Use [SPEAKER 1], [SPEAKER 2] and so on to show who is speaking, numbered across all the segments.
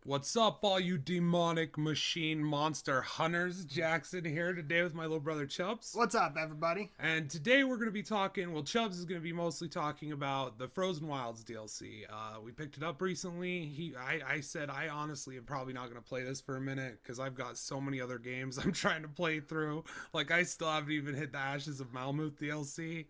[SPEAKER 1] What's up, all you demonic machine monster hunters? Jackson here today with my little brother Chubbz.
[SPEAKER 2] What's up, everybody?
[SPEAKER 1] And today we're going to be talking, Chubbz is going to be mostly talking about the Frozen Wilds DLC. We picked it up recently. I said I honestly am probably not going to play this for a minute because I've got so many other games I'm trying to play through. Like, I still haven't even hit the Ashes of Malmuth DLC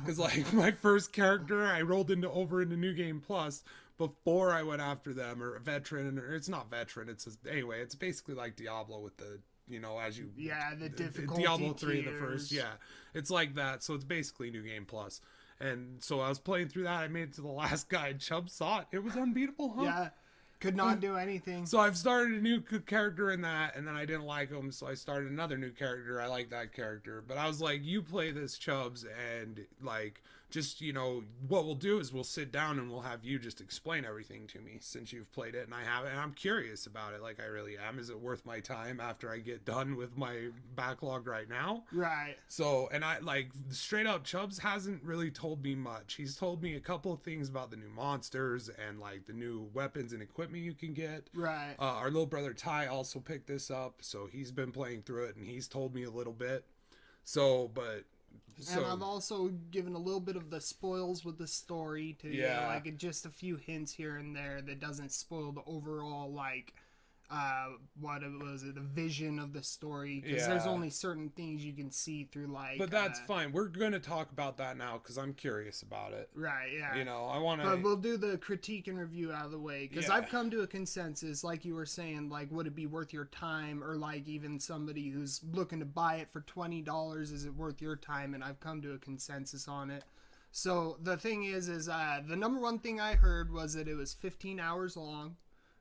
[SPEAKER 1] because, like, my first character I rolled over into New Game Plus before I went after them, or veteran, or it's not veteran. Anyway, it's basically like Diablo with the, as you
[SPEAKER 2] the difficulty
[SPEAKER 1] Diablo 3
[SPEAKER 2] tiers.
[SPEAKER 1] the first, it's like that. So it's basically New Game Plus. And so I was playing through that. I made it to the last guy. And Chubb saw it. It was unbeatable, huh?
[SPEAKER 2] Yeah, could not do anything.
[SPEAKER 1] So I've started a new character in that, and then I didn't like him, so I started another new character. I like that character, but I was like, you play this, Chubbs, and like, just, what we'll do is we'll sit down and we'll have you just explain everything to me since you've played it and I haven't, and I'm curious about it. Like, I really am. Is it worth my time after I get done with my backlog right now?
[SPEAKER 2] Right.
[SPEAKER 1] So, and I, like, straight up, Chubbs hasn't really told me much. He's told me a couple of things about the new monsters and, like, the new weapons and equipment you can get.
[SPEAKER 2] Right.
[SPEAKER 1] Our little brother Ty also picked this up, so he's been playing through it and he's told me a little bit.
[SPEAKER 2] And I've also given a little bit of the spoils with the story to like just a few hints here and there that doesn't spoil the overall, like, the vision of the story, because there's only certain things you can see through, like,
[SPEAKER 1] but that's fine. We're gonna talk about that now because I'm curious about it.
[SPEAKER 2] Right. Yeah.
[SPEAKER 1] I want to.
[SPEAKER 2] But we'll do the critique and review out of the way, because I've come to a consensus, like you were saying, like, would it be worth your time, or like even somebody who's looking to buy it for $20, is it worth your time? And I've come to a consensus on it. So the thing is the number one thing I heard was that it was 15 hours long.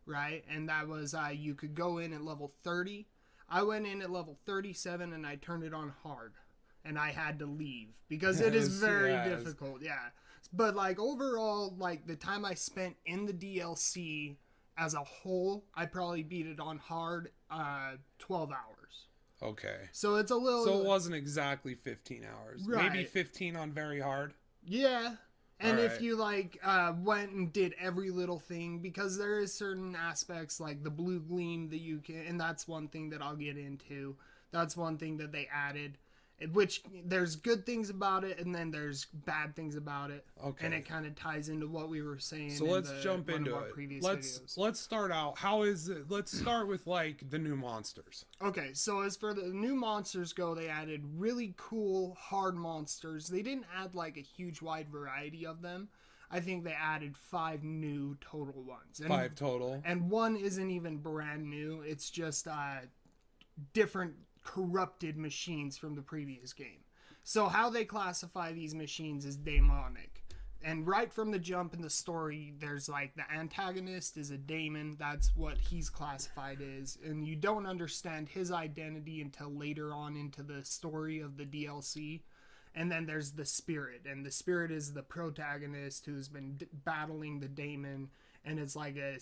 [SPEAKER 2] Right, and that was you could go in at level 30. I went in at level 37 and I turned it on hard, and I had to leave because it is very difficult. Yeah, but like overall, like the time I spent in the DLC as a whole, I probably beat it on hard 12 hours.
[SPEAKER 1] Okay,
[SPEAKER 2] so it's a little.
[SPEAKER 1] So it wasn't exactly 15 hours. Right. Maybe 15 on very hard.
[SPEAKER 2] Yeah. And if you, like, went and did every little thing, because there is certain aspects, like the blue gleam that you can, and that's one thing that I'll get into. That's one thing that they added, which there's good things about it, and then there's bad things about it. Okay. And it kind of ties into what we were saying.
[SPEAKER 1] So let's jump into it. Let's start out. How is it? Let's start with, like, the new monsters.
[SPEAKER 2] Okay, so as for the new monsters go, they added really cool hard monsters. They didn't add, like, a huge wide variety of them. I think they added 5 new total ones.
[SPEAKER 1] 5 total.
[SPEAKER 2] And one isn't even brand new. It's just different corrupted machines from the previous game. So how they classify these machines is demonic. And right from the jump in the story, there's, like, the antagonist is a daemon. That's what he's classified as. And you don't understand his identity until later on into the story of the DLC. And then there's the spirit. And the spirit is the protagonist who's been battling the daemon. And it's like a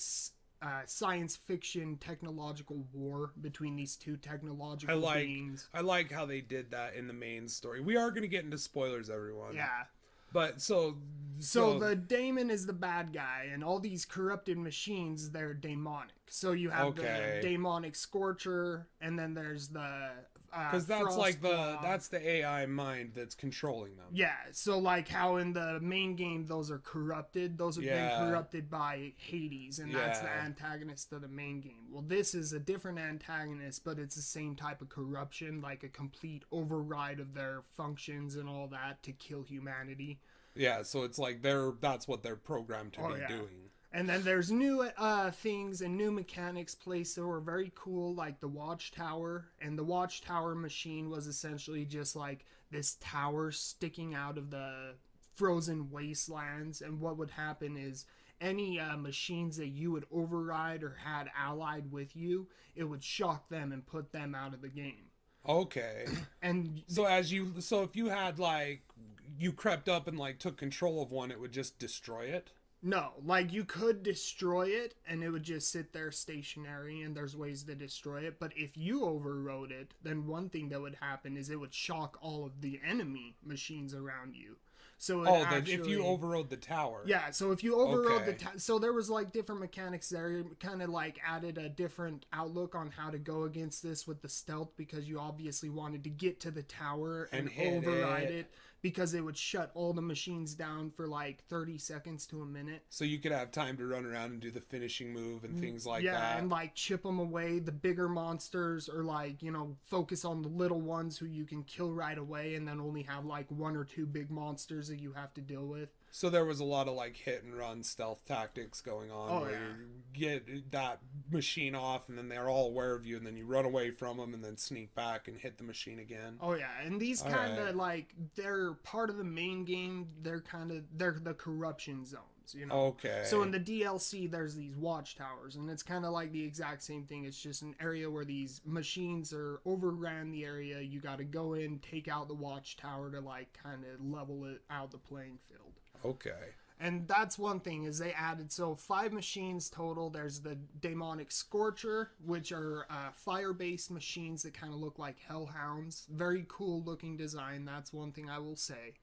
[SPEAKER 2] science fiction technological war between these two technological beings.
[SPEAKER 1] I like how they did that in the main story. We are going to get into spoilers, everyone.
[SPEAKER 2] Yeah.
[SPEAKER 1] But so
[SPEAKER 2] the daemon is the bad guy, and all these corrupted machines, they're demonic. So you have the demonic scorcher, and then there's the
[SPEAKER 1] because that's like that's the AI mind that's controlling them.
[SPEAKER 2] Yeah, so like how in the main game those are corrupted, those have been corrupted by Hades, and that's the antagonist of the main game. Well, this is a different antagonist, but it's the same type of corruption, like a complete override of their functions and all that to kill humanity.
[SPEAKER 1] Yeah, so it's like that's what they're programmed to be doing.
[SPEAKER 2] And then there's new things and new mechanics placed that were very cool, like the Watchtower. And the Watchtower machine was essentially just like this tower sticking out of the frozen wastelands. And what would happen is any machines that you would override or had allied with you, it would shock them and put them out of the game.
[SPEAKER 1] Okay. And so if you had, like, you crept up and, like, took control of one, it would just destroy it?
[SPEAKER 2] No, like you could destroy it and it would just sit there stationary, and there's ways to destroy it. But if you overrode it, then one thing that would happen is it would shock all of the enemy machines around you. So it
[SPEAKER 1] Oh,
[SPEAKER 2] actually,
[SPEAKER 1] if you overrode the tower.
[SPEAKER 2] yeah, so if you overrode
[SPEAKER 1] Okay.
[SPEAKER 2] so there was like different mechanics there. It kind of like added a different outlook on how to go against this with the stealth, because you obviously wanted to get to the tower and
[SPEAKER 1] hit
[SPEAKER 2] override
[SPEAKER 1] it.
[SPEAKER 2] it, because it would shut all the machines down for like 30 seconds to a minute.
[SPEAKER 1] So you could have time to run around and do the finishing move and things like
[SPEAKER 2] Yeah,
[SPEAKER 1] that.
[SPEAKER 2] and like chip them away. The bigger monsters, or like, you know, focus on the little ones who you can kill right away, and then only have like one or two big monsters that you have to deal with.
[SPEAKER 1] So there was a lot of like hit and run stealth tactics going on,
[SPEAKER 2] Oh,
[SPEAKER 1] where
[SPEAKER 2] yeah.
[SPEAKER 1] you get that machine off and then they're all aware of you, and then you run away from them and then sneak back and hit the machine again.
[SPEAKER 2] Oh yeah, and these
[SPEAKER 1] All
[SPEAKER 2] kind of
[SPEAKER 1] right.
[SPEAKER 2] like, they're part of the main game. They're the corruption zones, you know.
[SPEAKER 1] Okay.
[SPEAKER 2] So in the DLC, there's these watchtowers, and it's kind of like the exact same thing. It's just an area where these machines are overran the area. You got to go in, take out the watchtower to like kind of level it out the playing field.
[SPEAKER 1] Okay.
[SPEAKER 2] And that's one thing, is they added, so 5 machines total. There's the Demonic Scorcher, which are fire-based machines that kind of look like hellhounds. Very cool looking design, that's one thing I will say.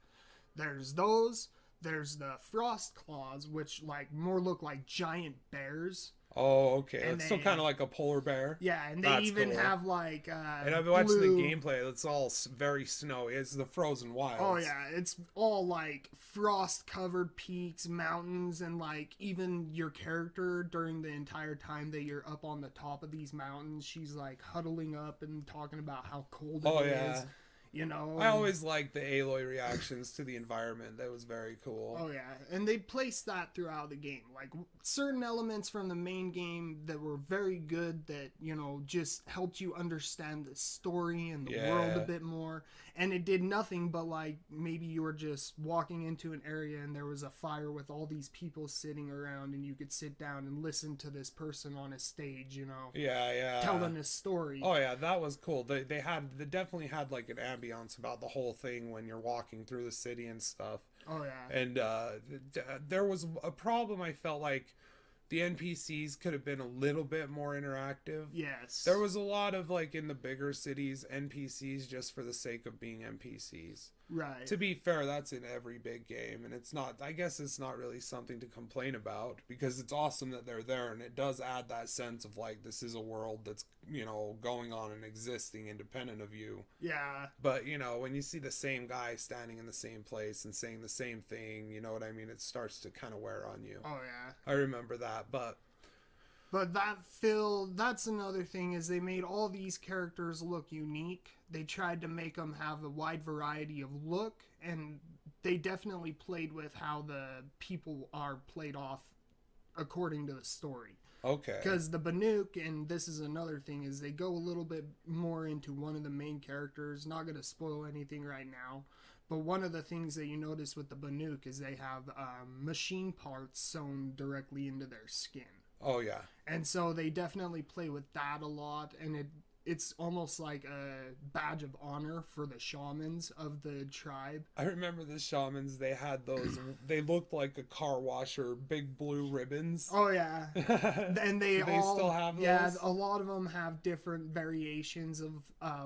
[SPEAKER 2] There's those. There's the Frost Claws, which like more look like giant bears.
[SPEAKER 1] Oh, okay.
[SPEAKER 2] And
[SPEAKER 1] It's still
[SPEAKER 2] they-
[SPEAKER 1] kind of like a polar bear.
[SPEAKER 2] Yeah, and they
[SPEAKER 1] That's
[SPEAKER 2] even
[SPEAKER 1] cool.
[SPEAKER 2] have like
[SPEAKER 1] And I've watched
[SPEAKER 2] blue...
[SPEAKER 1] the gameplay. It's all very snowy. It's the frozen wilds.
[SPEAKER 2] Oh yeah, it's all like frost covered peaks, mountains, and like even your character during the entire time that you're up on the top of these mountains, she's like huddling up and talking about how cold it
[SPEAKER 1] Oh,
[SPEAKER 2] is.
[SPEAKER 1] yeah.
[SPEAKER 2] You know,
[SPEAKER 1] I always liked the Aloy reactions to the environment. That was very cool.
[SPEAKER 2] Oh yeah, and they placed that throughout the game. Like certain elements from the main game that were very good, that, you know, just helped you understand the story and the world a bit more. And it did nothing but like, maybe you were just walking into an area and there was a fire with all these people sitting around, and you could sit down and listen to this person on a stage, you know,
[SPEAKER 1] Yeah.
[SPEAKER 2] telling a story.
[SPEAKER 1] Oh yeah, that was cool. They definitely had like an ambiance about the whole thing when you're walking through the city and stuff.
[SPEAKER 2] Oh yeah.
[SPEAKER 1] And there was a problem. I felt like the NPCs could have been a little bit more interactive.
[SPEAKER 2] Yes.
[SPEAKER 1] There was a lot of like in the bigger cities NPCs just for the sake of being NPCs.
[SPEAKER 2] Right.
[SPEAKER 1] To be fair, that's in every big game, and it's not, I guess it's not really something to complain about, because it's awesome that they're there, and it does add that sense of like, this is a world that's, you know, going on and existing independent of you.
[SPEAKER 2] Yeah.
[SPEAKER 1] But, you know, when you see the same guy standing in the same place and saying the same thing, you know what I mean? It starts to kind of wear on you.
[SPEAKER 2] Oh yeah.
[SPEAKER 1] I remember that, but
[SPEAKER 2] that's another thing, is they made all these characters look unique. They tried to make them have a wide variety of look, and they definitely played with how the people are played off according to the story.
[SPEAKER 1] okay.
[SPEAKER 2] Because the Banuk, and this is another thing, is they go a little bit more into one of the main characters. Not going to spoil anything right now, but one of the things that you notice with the Banuk is they have machine parts sewn directly into their skin.
[SPEAKER 1] Oh, yeah.
[SPEAKER 2] And so they definitely play with that a lot, and it's almost like a badge of honor for the shamans of the tribe.
[SPEAKER 1] I remember the shamans, they had those, they looked like a car washer, big blue ribbons.
[SPEAKER 2] Oh yeah. And they
[SPEAKER 1] Do they
[SPEAKER 2] all
[SPEAKER 1] still have
[SPEAKER 2] yeah,
[SPEAKER 1] those?
[SPEAKER 2] a lot of them have different variations of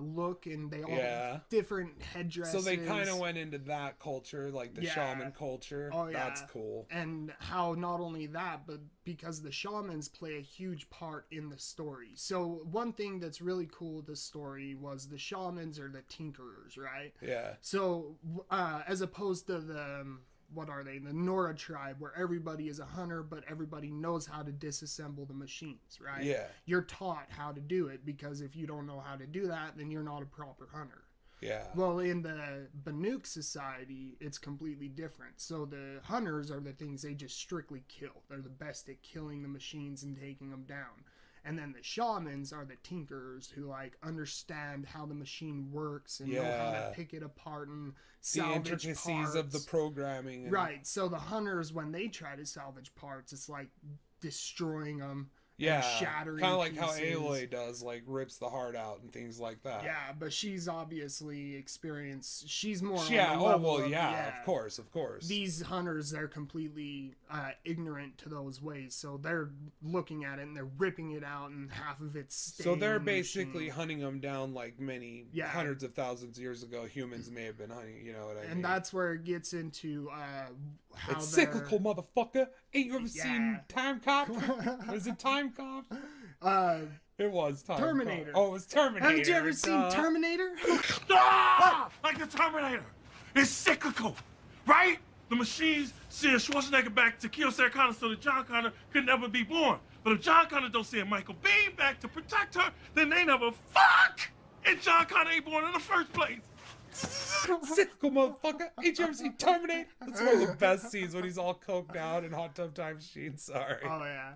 [SPEAKER 2] look, and they all
[SPEAKER 1] Yeah.
[SPEAKER 2] have different headdresses.
[SPEAKER 1] So they kind of went into that culture, like the
[SPEAKER 2] Yeah.
[SPEAKER 1] shaman culture.
[SPEAKER 2] Oh, yeah.
[SPEAKER 1] That's cool.
[SPEAKER 2] And how not only that, but because the shamans play a huge part in the story. So one thing that's really cool with the story was the shamans are the tinkerers, right?
[SPEAKER 1] Yeah.
[SPEAKER 2] So as opposed to the what are they, the Nora tribe, where everybody is a hunter but everybody knows how to disassemble the machines, right?
[SPEAKER 1] Yeah.
[SPEAKER 2] You're taught how to do it, because if you don't know how to do that, then you're not a proper hunter.
[SPEAKER 1] Yeah.
[SPEAKER 2] Well, in the Banuk society, it's completely different. So the hunters are the things they just strictly kill. They're the best at killing the machines and taking them down. And then the shamans are the tinkerers who like understand how the machine works and know how
[SPEAKER 1] Yeah.
[SPEAKER 2] to pick it apart and
[SPEAKER 1] The
[SPEAKER 2] salvage
[SPEAKER 1] intricacies of the
[SPEAKER 2] parts.
[SPEAKER 1] programming. And,
[SPEAKER 2] Right. So the hunters, when they try to salvage parts, it's like destroying them.
[SPEAKER 1] Yeah,
[SPEAKER 2] shattering
[SPEAKER 1] kind of like how
[SPEAKER 2] pieces.
[SPEAKER 1] Aloy does, like rips the heart out and things like that.
[SPEAKER 2] Yeah, but she's obviously experienced. She's more
[SPEAKER 1] Yeah.
[SPEAKER 2] on the
[SPEAKER 1] Oh
[SPEAKER 2] level
[SPEAKER 1] well.
[SPEAKER 2] of,
[SPEAKER 1] Yeah. Of course. Of course.
[SPEAKER 2] These hunters, they're completely ignorant to those ways, so they're looking at it and they're ripping it out, and half of it's
[SPEAKER 1] So they're
[SPEAKER 2] staying in the
[SPEAKER 1] basically
[SPEAKER 2] machine.
[SPEAKER 1] hunting them down like many hundreds of thousands of years ago. Humans may have been hunting. You know what I mean?
[SPEAKER 2] And that's where it gets into how
[SPEAKER 1] it's cyclical, motherfucker. Ain't you ever seen Time Cop? Was it Time Cop? It was Time
[SPEAKER 2] Terminator.
[SPEAKER 1] Cop. Oh, it was Terminator.
[SPEAKER 2] Haven't you ever seen Terminator?
[SPEAKER 3] Like the Terminator. It's cyclical, right? The machines send Schwarzenegger back to kill Sarah Connor so that John Connor could never be born. But if John Connor don't send Michael Biehn back to protect her, then they never fuck! And John Connor ain't born in the first place.
[SPEAKER 1] Cyclical, motherfucker. Ain't you ever seen Terminator? That's one of the best scenes when he's all coked out in Hot Tub Time Machine. Sorry.
[SPEAKER 2] Oh, yeah.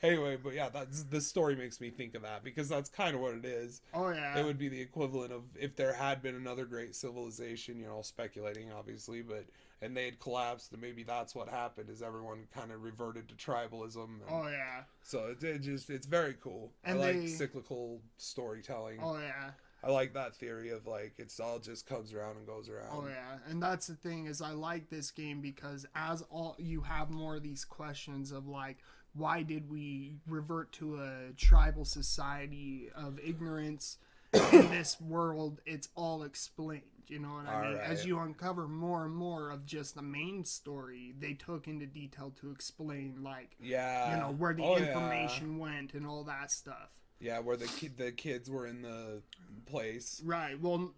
[SPEAKER 1] Anyway, but yeah, that's the story makes me think of that because that's kind of what it is.
[SPEAKER 2] Oh, yeah.
[SPEAKER 1] It would be the equivalent of if there had been another great civilization, you know, speculating obviously, but and they had collapsed, and maybe that's what happened is everyone kind of reverted to tribalism. And
[SPEAKER 2] oh, yeah.
[SPEAKER 1] So it's very cool.
[SPEAKER 2] And
[SPEAKER 1] I like cyclical storytelling.
[SPEAKER 2] Oh, yeah.
[SPEAKER 1] I like that theory of like it's all just comes around and goes around.
[SPEAKER 2] Oh yeah, and that's the thing is I like this game because as all you have more of these questions of like why did we revert to a tribal society of ignorance in this world? It's all explained. You know what I mean?
[SPEAKER 1] Right.
[SPEAKER 2] As you uncover more and more of just the main story, they took into detail to explain like you know where the information went and all that stuff.
[SPEAKER 1] Yeah, where the kids were in the place.
[SPEAKER 2] Right. Well,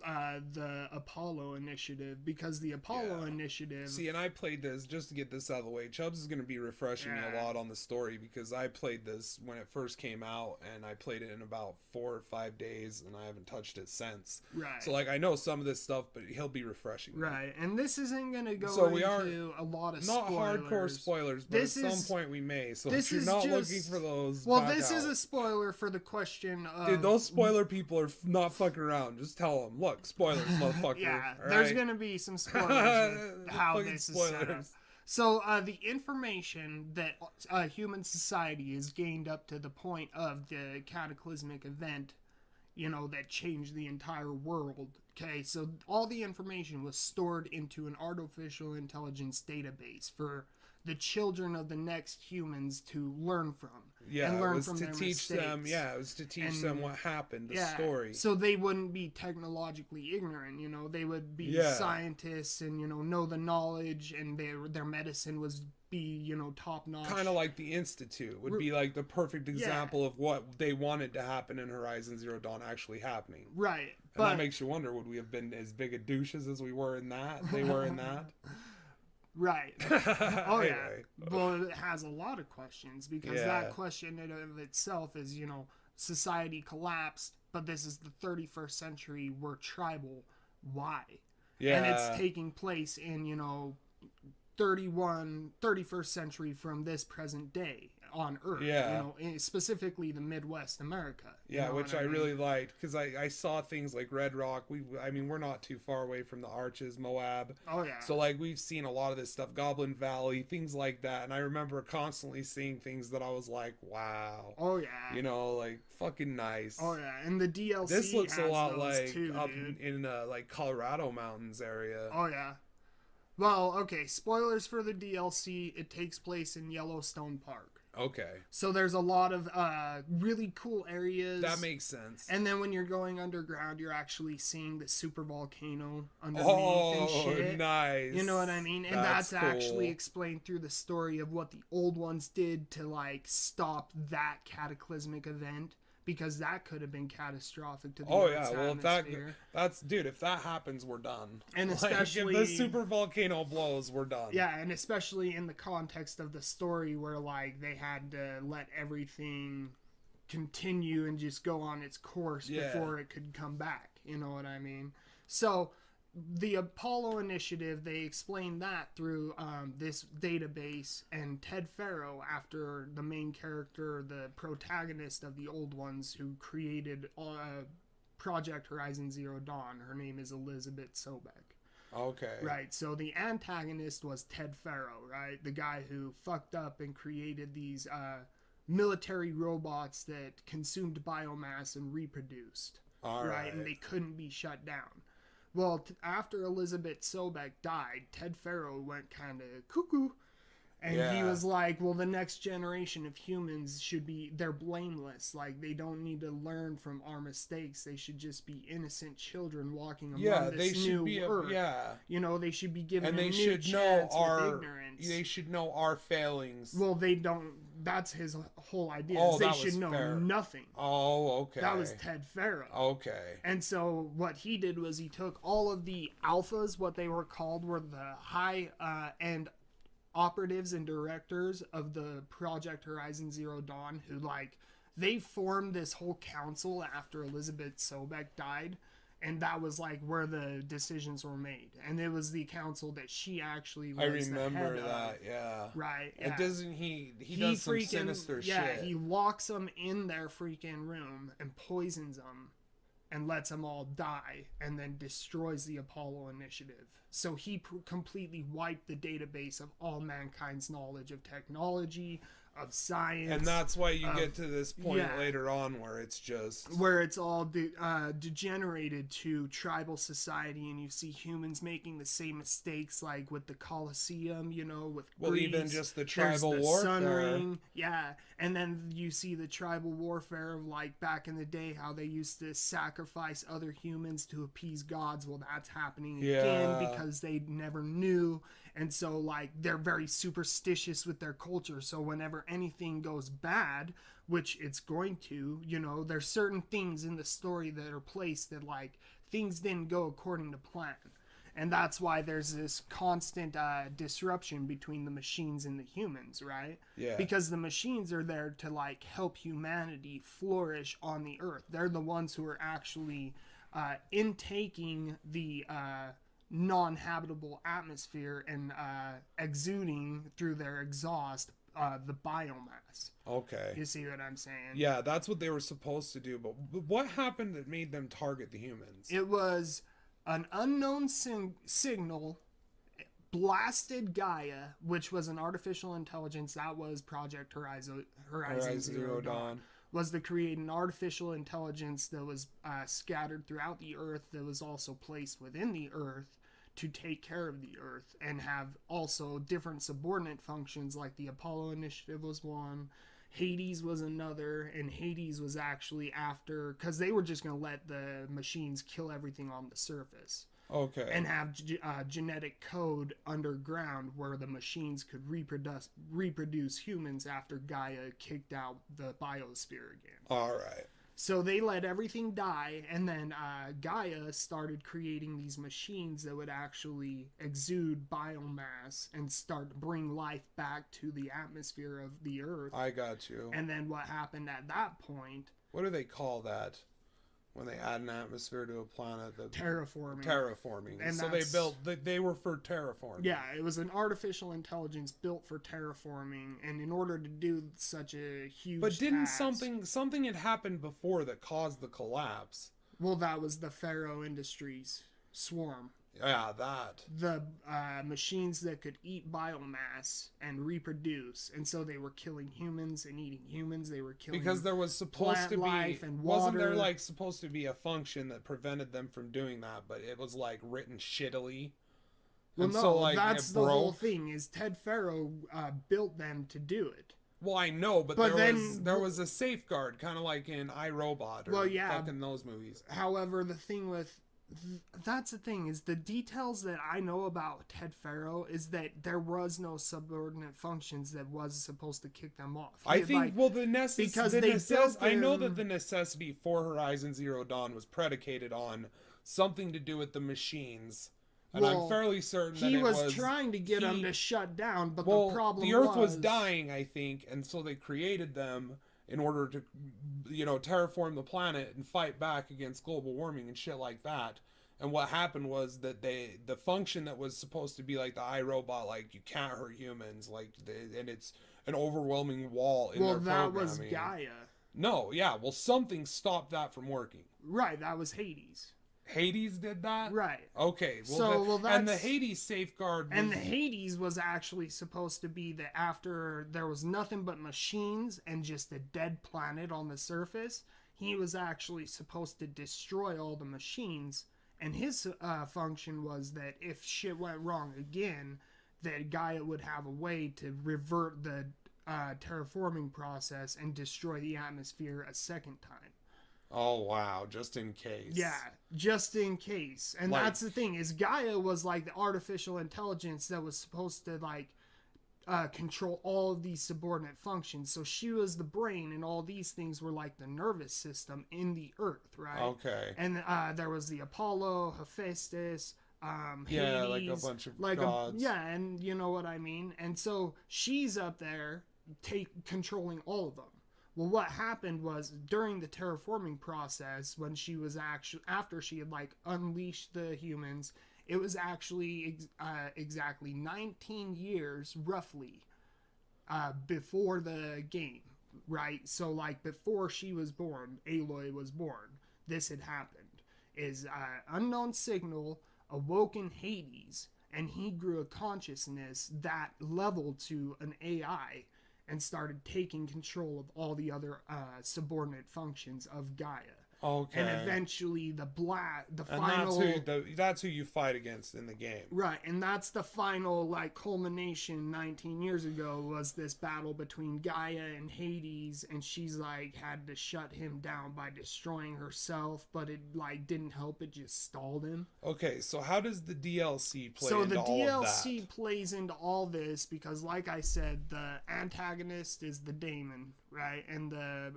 [SPEAKER 2] the Apollo Initiative, because the Apollo Initiative...
[SPEAKER 1] See, and I played this, just to get this out of the way, Chubbz is going to be refreshing me a lot on the story, because I played this when it first came out, and I played it in about 4 or 5 days, and I haven't touched it since.
[SPEAKER 2] Right.
[SPEAKER 1] So, like, I know some of this stuff, but he'll be refreshing me.
[SPEAKER 2] Right, and this isn't going to go into a lot of
[SPEAKER 1] not
[SPEAKER 2] spoilers.
[SPEAKER 1] Hardcore spoilers, but at some point we may, so if you're not looking for those,
[SPEAKER 2] well, this is a spoiler for the question of...
[SPEAKER 1] Dude, those spoiler people are not fucking around. Just tell them, look, spoilers, motherfucker.
[SPEAKER 2] Yeah,
[SPEAKER 1] all
[SPEAKER 2] there's
[SPEAKER 1] right?
[SPEAKER 2] going to be some spoilers with how
[SPEAKER 1] Fucking
[SPEAKER 2] this is set up.
[SPEAKER 1] spoilers.
[SPEAKER 2] So, the information that human society has gained up to the point of the cataclysmic event, you know, that changed the entire world, okay? So, all the information was stored into an artificial intelligence database for the children of the next humans to learn from.
[SPEAKER 1] Yeah,
[SPEAKER 2] and learn
[SPEAKER 1] it was
[SPEAKER 2] from
[SPEAKER 1] to
[SPEAKER 2] their
[SPEAKER 1] teach
[SPEAKER 2] mistakes.
[SPEAKER 1] them. Yeah, it was to teach them what happened, the
[SPEAKER 2] Yeah,
[SPEAKER 1] story.
[SPEAKER 2] so they wouldn't be technologically ignorant. You know, they would be scientists and know the knowledge, and their medicine was be top notch.
[SPEAKER 1] Kind of like the Institute would be like the perfect example of what they wanted to happen in Horizon Zero Dawn actually happening.
[SPEAKER 2] Right,
[SPEAKER 1] and that makes you wonder: would we have been as big a douches as we were in that? They were in that.
[SPEAKER 2] Right. Oh, yeah. Well, it has a lot of questions because that question in of itself is, society collapsed, but this is the 31st century. We're tribal. Why? Yeah. And it's taking place in, 31st century from this present day on Earth. Yeah. Specifically the Midwest America.
[SPEAKER 1] Yeah, which I really liked because I saw things like Red Rock. We're not too far away from the Arches, Moab.
[SPEAKER 2] Oh yeah.
[SPEAKER 1] So like we've seen a lot of this stuff, Goblin Valley, things like that, and I remember constantly seeing things that I was like, wow.
[SPEAKER 2] Oh yeah.
[SPEAKER 1] Like fucking nice.
[SPEAKER 2] Oh yeah, and the DLC.
[SPEAKER 1] This looks a lot like
[SPEAKER 2] too,
[SPEAKER 1] up
[SPEAKER 2] dude.
[SPEAKER 1] in like Colorado mountains area.
[SPEAKER 2] Oh yeah. Well, okay, spoilers for the DLC. It takes place in Yellowstone Park.
[SPEAKER 1] Okay.
[SPEAKER 2] So there's a lot of really cool areas.
[SPEAKER 1] That makes sense.
[SPEAKER 2] And then when you're going underground, you're actually seeing the super volcano underneath and shit.
[SPEAKER 1] Nice.
[SPEAKER 2] You know what I mean? And that's
[SPEAKER 1] cool.
[SPEAKER 2] actually explained through the story of what the old ones did to like stop that cataclysmic event. Because that could have been catastrophic to the Earth's atmosphere.
[SPEAKER 1] If that happens, we're done.
[SPEAKER 2] And especially
[SPEAKER 1] if the super volcano blows, we're done.
[SPEAKER 2] Yeah, and especially in the context of the story where like they had to let everything continue and just go on its course before it could come back. You know what I mean? So the Apollo Initiative, they explained that through this database, and Ted Faro, after the main character, the protagonist of the old ones who created Project Horizon Zero Dawn, her name is Elizabeth Sobek.
[SPEAKER 1] Okay.
[SPEAKER 2] Right, so the antagonist was Ted Faro, right? The guy who fucked up and created these military robots that consumed biomass and reproduced.
[SPEAKER 1] All right.
[SPEAKER 2] And they couldn't be shut down. Well, after Elizabeth Sobek died, Ted Faro went kind of cuckoo. And he was like, well, the next generation of humans they're blameless. Like, they don't need to learn from our mistakes. They should just be innocent children walking among this new earth. You know, they should be given a new chance with ignorance.
[SPEAKER 1] They should know our failings.
[SPEAKER 2] Well, they don't. That's his whole idea. They should know nothing.
[SPEAKER 1] Oh, okay.
[SPEAKER 2] That was Ted Faro.
[SPEAKER 1] Okay.
[SPEAKER 2] And so what he did was he took all of the alphas, what they were called, were the high-end operatives and directors of the Project Horizon Zero Dawn, who, like, they formed this whole council after Elizabeth Sobek died, and that was like where the decisions were made. And it was the council that she actually was
[SPEAKER 1] I remember
[SPEAKER 2] the head
[SPEAKER 1] that,
[SPEAKER 2] of.
[SPEAKER 1] yeah.
[SPEAKER 2] Right.
[SPEAKER 1] And doesn't he does some sinister shit.
[SPEAKER 2] Yeah, he locks them in their freaking room and poisons them and lets them all die, and then destroys the Apollo initiative. So he completely wiped the database of all mankind's knowledge of technology, of science.
[SPEAKER 1] And that's why you get to this point later on where it's just...
[SPEAKER 2] where it's all degenerated to tribal society, and you see humans making the same mistakes, like with the Colosseum, you know, with Greece.
[SPEAKER 1] Even just the tribal warfare.
[SPEAKER 2] Sun Ring, and then you see the tribal warfare of, like, back in the day, how they used to sacrifice other humans to appease gods. Well, that's happening again because they never knew. And so, like, they're very superstitious with their culture. So whenever anything goes bad, which it's going to, you know, there's certain things in the story that are placed that, like, things didn't go according to plan. And that's why there's this constant disruption between the machines and the humans, right?
[SPEAKER 1] Yeah.
[SPEAKER 2] Because the machines are there to, like, help humanity flourish on the earth. They're the ones who are actually intaking the... non-habitable atmosphere and exuding through their exhaust the biomass.
[SPEAKER 1] Okay.
[SPEAKER 2] You see what I'm saying?
[SPEAKER 1] Yeah, that's what they were supposed to do. But what happened that made them target the humans?
[SPEAKER 2] It was an unknown signal blasted Gaia, which was an artificial intelligence. That was Project Horizon Zero Dawn. Was to create an artificial intelligence that was scattered throughout the Earth, that was also placed within the Earth to take care of the Earth, and have also different subordinate functions, like the Apollo initiative was one, Hades was another, and Hades was actually after, because they were just going to let the machines kill everything on the surface.
[SPEAKER 1] Okay.
[SPEAKER 2] And have genetic code underground where the machines could reproduce humans after Gaia kicked out the biosphere again.
[SPEAKER 1] All right.
[SPEAKER 2] So they let everything die, and then Gaia started creating these machines that would actually exude biomass and start to bring life back to the atmosphere of the Earth.
[SPEAKER 1] I got you.
[SPEAKER 2] And then what happened at that point...
[SPEAKER 1] What do they call that? When they add an atmosphere to a planet, terraforming.
[SPEAKER 2] And
[SPEAKER 1] so they were for terraforming.
[SPEAKER 2] Yeah, it was an artificial intelligence built for terraforming, and in order to do such a huge
[SPEAKER 1] But didn't
[SPEAKER 2] task,
[SPEAKER 1] something had happened before that caused the collapse?
[SPEAKER 2] Well, that was the Faro Industries swarm.
[SPEAKER 1] Yeah, that.
[SPEAKER 2] The machines that could eat biomass and reproduce, and so they were killing humans and eating humans. They were killing
[SPEAKER 1] because there was supposed to be
[SPEAKER 2] life and water.
[SPEAKER 1] Wasn't there like supposed to be a function that prevented them from doing that, but it was like written shittily.
[SPEAKER 2] Well,
[SPEAKER 1] and
[SPEAKER 2] no,
[SPEAKER 1] so, like,
[SPEAKER 2] that's the whole thing. Is Ted Faro built them to do it.
[SPEAKER 1] Well, I know, but there was a safeguard, kind of like in iRobot or fucking those movies.
[SPEAKER 2] However, the thing with that's the thing, is the details that I know about Ted Faro is that there was no subordinate functions that was supposed to kick them off.
[SPEAKER 1] I think, well, I know that the necessity for Horizon Zero Dawn was predicated on something to do with the machines. And I'm fairly certain that
[SPEAKER 2] he was trying to get them to shut down, but the problem
[SPEAKER 1] the Earth was dying, I think, and so they created them in order to, terraform the planet and fight back against global warming and shit like that. And what happened was that the function that was supposed to be like the iRobot, like, you can't hurt humans, like, and it's an overwhelming wall in their programming.
[SPEAKER 2] Well, that was Gaia.
[SPEAKER 1] No, yeah, well, something stopped that from working.
[SPEAKER 2] Right, that was Hades.
[SPEAKER 1] Hades did that?
[SPEAKER 2] Right.
[SPEAKER 1] Okay. Well,
[SPEAKER 2] So,
[SPEAKER 1] and the
[SPEAKER 2] that's...
[SPEAKER 1] Hades safeguard was...
[SPEAKER 2] And the Hades was actually supposed to be that after there was nothing but machines and just a dead planet on the surface, he was actually supposed to destroy all the machines. And his function was that if shit went wrong again, that Gaia would have a way to revert the terraforming process and destroy the atmosphere a second time.
[SPEAKER 1] Oh, wow. Just in case.
[SPEAKER 2] Yeah, just in case. And
[SPEAKER 1] Like...
[SPEAKER 2] that's the thing, is Gaia was like the artificial intelligence that was supposed to like control all of these subordinate functions. So she was the brain, and all these things were like the nervous system in the earth, right?
[SPEAKER 1] Okay.
[SPEAKER 2] And there was the Apollo, Hephaestus,
[SPEAKER 1] yeah,
[SPEAKER 2] Hades,
[SPEAKER 1] like a bunch of
[SPEAKER 2] like
[SPEAKER 1] gods.
[SPEAKER 2] yeah, and you know what I mean? And so she's up there controlling all of them. Well, what happened was during the terraforming process, when she was actually, after she had like unleashed the humans, it was actually exactly 19 years roughly before the game, right? So like before she was born, Aloy was born, this had happened. Is unknown signal awoke in Hades, and he grew a consciousness that leveled to an AI and started taking control of all the other subordinate functions of Gaia.
[SPEAKER 1] Okay.
[SPEAKER 2] And eventually the
[SPEAKER 1] and
[SPEAKER 2] final...
[SPEAKER 1] that's who you fight against in the game.
[SPEAKER 2] Right, and that's the final like culmination 19 years ago, was this battle between Gaia and Hades, and she's like had to shut him down by destroying herself, but it like didn't help, it just stalled him.
[SPEAKER 1] Okay, so how does the DLC play
[SPEAKER 2] so
[SPEAKER 1] into
[SPEAKER 2] the
[SPEAKER 1] all
[SPEAKER 2] DLC
[SPEAKER 1] of that?
[SPEAKER 2] plays into all this because, like I said, the antagonist is the daemon, right? And the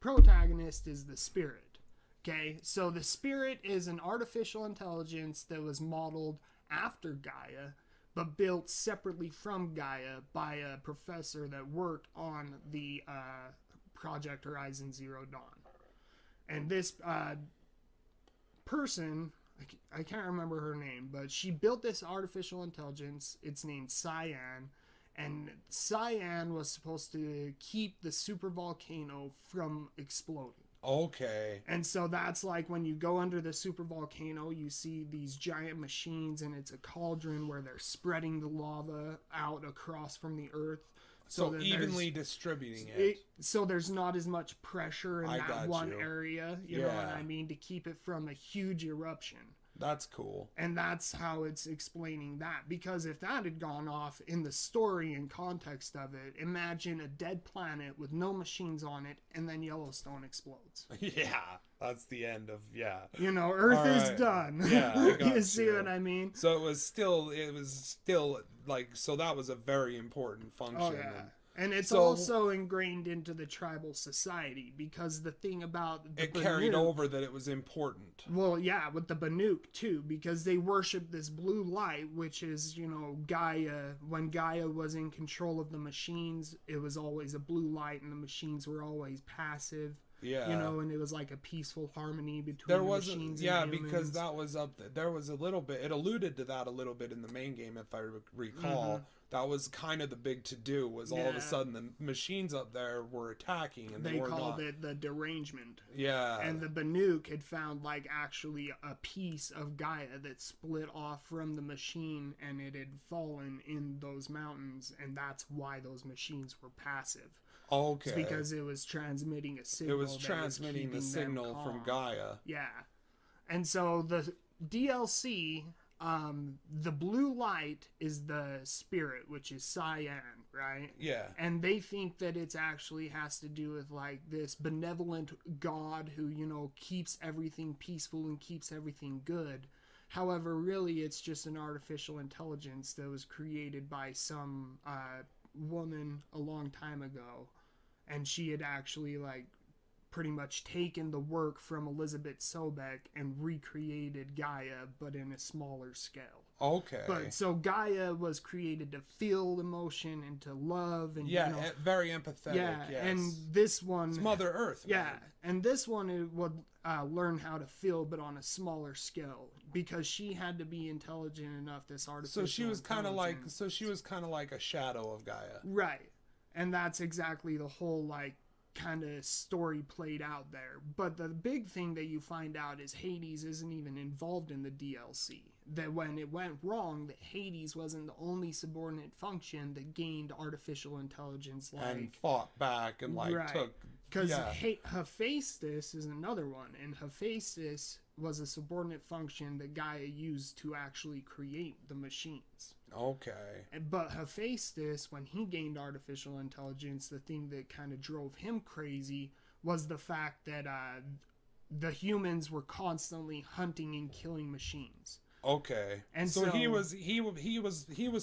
[SPEAKER 2] protagonist is the spirit. Okay, so the spirit is an artificial intelligence that was modeled after Gaia, but built separately from Gaia by a professor that worked on the Project Horizon Zero Dawn. And this person, I can't remember her name, but she built this artificial intelligence. It's named Cyan. And Cyan was supposed to keep the supervolcano from exploding.
[SPEAKER 1] Okay.
[SPEAKER 2] And so that's like when you go under the supervolcano, you see these giant machines, and it's a cauldron where they're spreading the lava out across from the earth.
[SPEAKER 1] So evenly distributing it.
[SPEAKER 2] So there's not as much pressure in that one area, you know what I mean, to keep it from a huge eruption.
[SPEAKER 1] That's cool.
[SPEAKER 2] And that's how it's explaining that. Because if that had gone off in the story and context of it, imagine a dead planet with no machines on it, and then Yellowstone explodes.
[SPEAKER 1] Yeah, that's the end of,
[SPEAKER 2] You know, Earth is done.
[SPEAKER 1] Yeah, I got
[SPEAKER 2] you see what I mean?
[SPEAKER 1] So it was still like, so that was a very important function.
[SPEAKER 2] Oh, yeah. And it's also ingrained into the tribal society, because the thing about the
[SPEAKER 1] it carried over that it was important.
[SPEAKER 2] Well, yeah, with the Banuk too, because they worship this blue light, which is, you know, Gaia. When Gaia was in control of the machines, it was always a blue light, and the machines were always passive.
[SPEAKER 1] Yeah.
[SPEAKER 2] You know, and it was like a peaceful harmony between the machines and humans.
[SPEAKER 1] Because that was up there was a little bit, it alluded to that a little bit in the main game, if I recall. Mm-hmm. That was kind of the big to-do, was all of a sudden the machines up there were attacking, and they called
[SPEAKER 2] it the derangement.
[SPEAKER 1] Yeah.
[SPEAKER 2] And the Banuk had found like actually a piece of Gaia that split off from the machine, and it had fallen in those mountains, and that's why those machines were passive.
[SPEAKER 1] Okay.
[SPEAKER 2] It's because it was transmitting a signal.
[SPEAKER 1] It was transmitting the signal from Gaia.
[SPEAKER 2] Yeah. And so the DLC, the blue light is the spirit, which is Cyan, right?
[SPEAKER 1] Yeah.
[SPEAKER 2] And they think that it's actually has to do with like this benevolent god who, you know, keeps everything peaceful and keeps everything good. However, really it's just an artificial intelligence that was created by some woman a long time ago. And she had actually like pretty much taken the work from Elizabeth Sobek and recreated Gaia, but in a smaller scale.
[SPEAKER 1] Okay.
[SPEAKER 2] But so Gaia was created to feel emotion and to love, and
[SPEAKER 1] yeah,
[SPEAKER 2] you know,
[SPEAKER 1] very empathetic.
[SPEAKER 2] yeah.
[SPEAKER 1] Yes.
[SPEAKER 2] And this one,
[SPEAKER 1] it's Mother Earth.
[SPEAKER 2] Yeah,
[SPEAKER 1] man.
[SPEAKER 2] and this one it would learn how to feel, but on a smaller scale, because she had to be intelligent enough. This artificial.
[SPEAKER 1] So she was kind of like. So she was kind of like a shadow of Gaia.
[SPEAKER 2] Right. And that's exactly the whole like kind of story played out there. But the big thing that you find out is Hades isn't even involved in the DLC. That when it went wrong, that Hades wasn't the only subordinate function that gained artificial intelligence, like,
[SPEAKER 1] and fought back and like took.
[SPEAKER 2] Because
[SPEAKER 1] Yeah.
[SPEAKER 2] Hephaestus is another one, and Hephaestus was a subordinate function that Gaia used to actually create the machines.
[SPEAKER 1] Okay.
[SPEAKER 2] But Hephaestus, when he gained artificial intelligence, the thing that kind of drove him crazy was the fact that the humans were constantly hunting and killing machines.
[SPEAKER 1] Okay.
[SPEAKER 2] And
[SPEAKER 1] so
[SPEAKER 2] so
[SPEAKER 1] he was